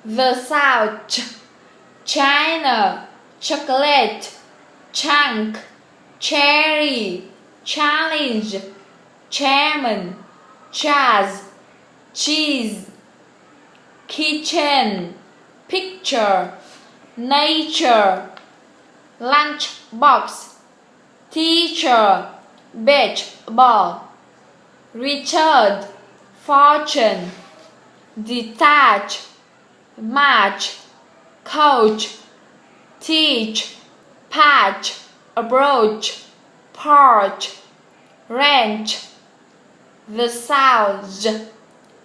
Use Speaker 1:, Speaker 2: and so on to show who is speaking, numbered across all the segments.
Speaker 1: The sound China, chocolate, chunk, cherry, challenge, chairman, jazz, cheese, kitchen, picture, nature, lunchbox, teacher, baseball, Richard, fortune, detach, march, coach, teach, patch, approach, porch, ranch. The sounds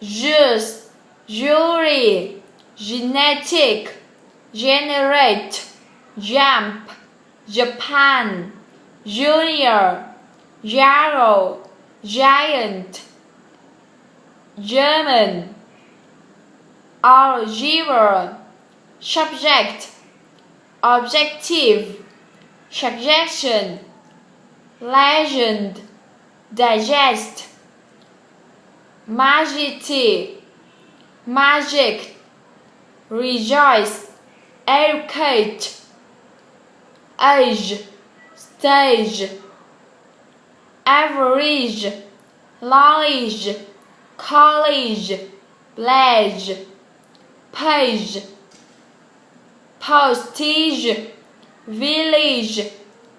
Speaker 1: juice, jury, genetic, generate, jump, Japan, junior, yarrow, giant, German, algebra, subject, objective, suggestion, legend, digest, magity, magic, rejoice, educate, age, stage, average, knowledge, college, pledge, page, postage, village,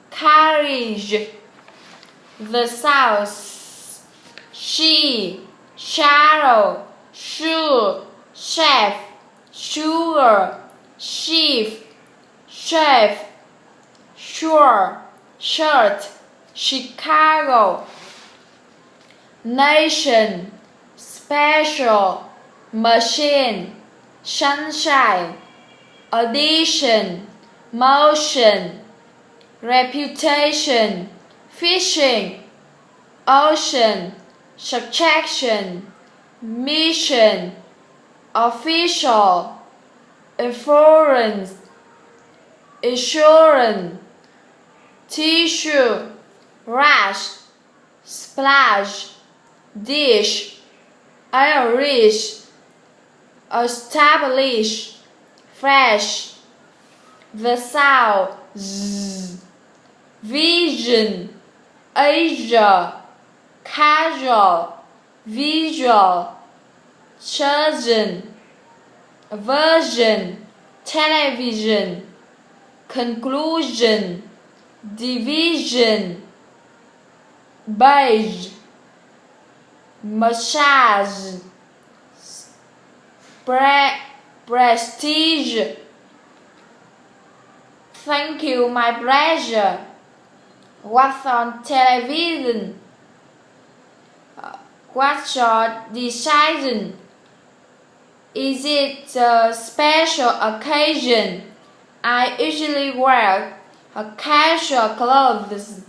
Speaker 1: carriage. The south, she, shadow, shoe, chef, sugar, sheaf, chef, sure, shirt, Chicago, nation, special, machine, sunshine, audition, motion, reputation, fishing, ocean, subtraction, mission, official, insurance, insurance, tissue, rush, splash, dish, Irish, establish, fresh. The sound z, vision, Asia, casual, visual, chosen, version, television, conclusion, division, beige, massage, prestige. Thank you, my pleasure. What's on television? What's your decision? Is it a special occasion? I usually wear casual clothes.